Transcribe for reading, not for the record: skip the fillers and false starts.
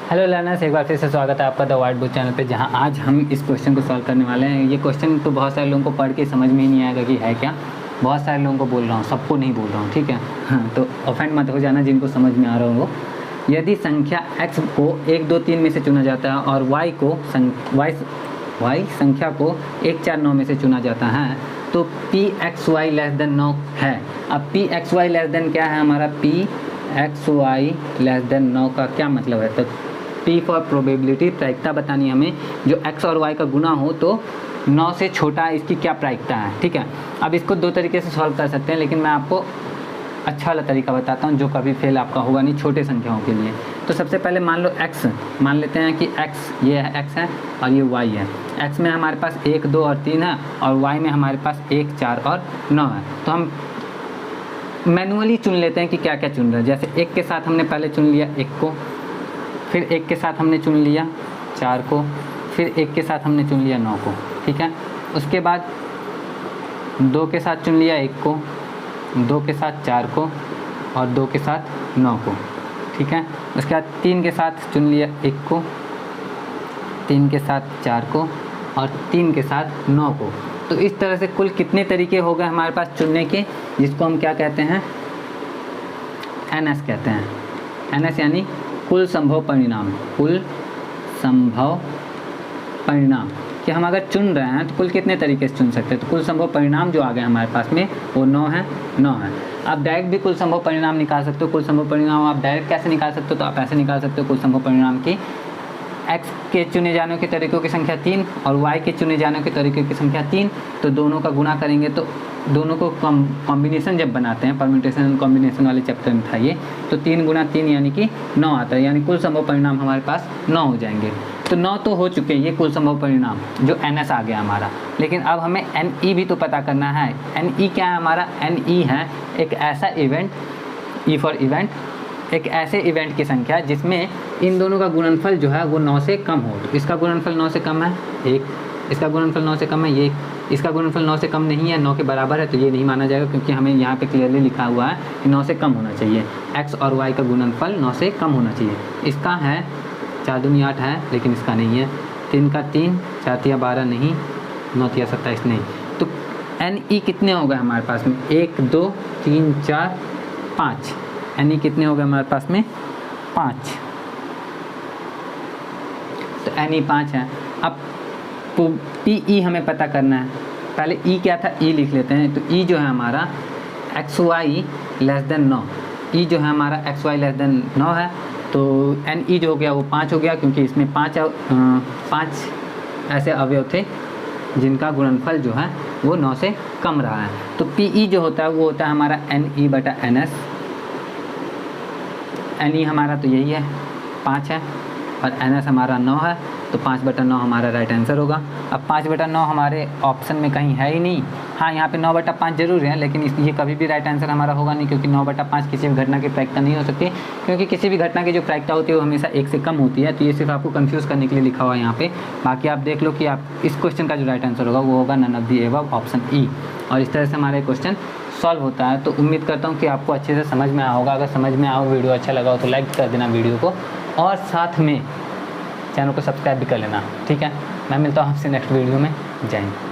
Hello learners, एक बार फिर से स्वागत है आपका द वाइट बुक चैनल पे, जहां आज हम इस क्वेश्चन को सॉल्व करने वाले हैं। ये क्वेश्चन तो बहुत सारे लोगों को पढ़ के समझ में ही नहीं आएगा कि है क्या। बहुत सारे लोगों को बोल रहा हूँ, सबको नहीं बोल रहा हूँ, ठीक है। हाँ, तो ऑफेंड मत हो जाना जिनको समझ में आ रहा हो। यदि संख्या x को 1, 2, 3 में से चुना जाता है और y संख्या को 1, 4, 9 में से चुना जाता है तो pxy लेस देन 9 है। अब pxy लेस देन क्या है हमारा? pxy लेस देन 9 का क्या मतलब है? तो P फॉर प्रोबेबिलिटी, प्रायिकता बतानी है हमें। जो x और y का गुना हो तो 9 से छोटा है, इसकी क्या प्रायिकता है, ठीक है। अब इसको दो तरीके से सॉल्व कर सकते हैं, लेकिन मैं आपको अच्छा वाला तरीका बताता हूँ जो कभी फेल आपका होगा नहीं छोटे संख्याओं के लिए। तो सबसे पहले मान लो x, मान लेते हैं कि x ये है, x है और ये y है। x में हमारे पास 1, 2 और 3 है और y में हमारे पास 1, 4 और 9 है। तो हम मैनुअली चुन लेते हैं कि क्या क्या चुन रहे हैं। जैसे 1 के साथ हमने पहले चुन लिया 1 को, फिर 1 के साथ हमने चुन लिया 4 को, फिर 1 के साथ हमने चुन लिया 9 को, ठीक है। उसके बाद 2 के साथ चुन लिया 1 को, 2 के साथ 4 को और 2 के साथ 9 को, ठीक है। उसके बाद 3 के साथ चुन लिया 1 को, 3 के साथ 4 को और 3 के साथ 9 को। तो इस तरह से कुल कितने तरीके हो गए हमारे पास चुनने के, जिसको हम क्या कहते हैं? NS कहते हैं। NS यानी कुल संभव परिणाम। कुल संभव परिणाम कि हम अगर चुन रहे हैं तो कुल कितने तरीके से चुन सकते हैं। तो कुल संभव परिणाम जो आ गए हमारे पास में वो 9 है। आप डायरेक्ट भी कुल संभव परिणाम निकाल सकते हो। कुल संभव परिणाम आप डायरेक्ट कैसे निकाल सकते हो? तो आप ऐसे निकाल सकते हो कुल संभव परिणाम की x के चुने जाने के तरीकों की संख्या 3 और y के चुने जाने के तरीकों की संख्या 3, तो दोनों का गुणा करेंगे तो दोनों को कॉम्बिनेशन जब बनाते हैं, परम्यूटेशन एंड कॉम्बिनेशन वाले चैप्टर में था ये, तो 3 गुणा 3 यानी कि 9 आता है। यानी कुल संभव परिणाम हमारे पास 9 हो जाएंगे। तो 9 तो हो चुके हैं ये कुल संभव परिणाम, जो NS आ गया हमारा। लेकिन अब हमें NE भी तो पता करना है। NE क्या है हमारा? NE है एक ऐसा इवेंट, E फॉर इवेंट, एक ऐसे इवेंट की संख्या जिसमें इन दोनों का गुणनफल जो है वो 9 से कम हो। तो इसका गुणनफल 9 से कम है 1, इसका गुणनफल 9 से कम है ये, इसका गुणनफल 9 से कम नहीं है, 9 के बराबर है, तो ये नहीं माना जाएगा क्योंकि हमें यहाँ पे क्लियरली लिखा हुआ है कि 9 से कम होना चाहिए। x और y का गुणनफल 9 से कम होना चाहिए। इसका है 4 दूनी 8 है, लेकिन इसका नहीं है। 3 का 3, 4 तिया 12 नहीं, 9 तिया 27 नहीं। तो NE कितने हो गए हमारे पास में? 1, 2, 3, 4, 5। NE कितने हो गए हमारे पास में? 5। तो NE 5 है। अब PE हमें पता करना है। पहले E क्या था? E लिख लेते हैं। तो E जो है हमारा XY लेस देन 9, E जो है हमारा XY लेस देन 9 है। तो NE जो हो गया वो 5 हो गया, क्योंकि इसमें 5 ऐसे अवयव थे जिनका गुणनफल जो है वो 9 से कम रहा है। तो PE जो होता है वो होता है हमारा NE बटा NS। NE हमारा तो यही है 5 है और NS हमारा 9 है, तो 5 बटा 9 हमारा राइट आंसर होगा। अब 5 बटा 9 हमारे ऑप्शन में कहीं है ही नहीं। हाँ, यहाँ पे 9 बटा 5 जरूर है, लेकिन ये कभी भी राइट आंसर हमारा होगा नहीं, क्योंकि 9 बटा 5 किसी भी घटना की प्रायिकता नहीं हो सकती, क्योंकि किसी भी घटना की जो प्रायिकता होती है वो हमेशा 1 से कम होती है। तो ये सिर्फ आपको कन्फ्यूज़ करने के लिए लिखा हुआ है यहाँ पे। बाकी आप देख लो कि आप इस क्वेश्चन का जो राइट आंसर होगा वो होगा none of the above, option E। और इस तरह से हमारा क्वेश्चन सॉल्व होता है। तो उम्मीद करता हूँ कि आपको अच्छे से समझ में आया होगा। अगर समझ में आया, वीडियो अच्छा लगा हो तो लाइक कर देना वीडियो को, और साथ में चैनल को सब्सक्राइब भी कर लेना, ठीक है। मैं मिलता हूँ आपसे नेक्स्ट वीडियो में। जय हिंद।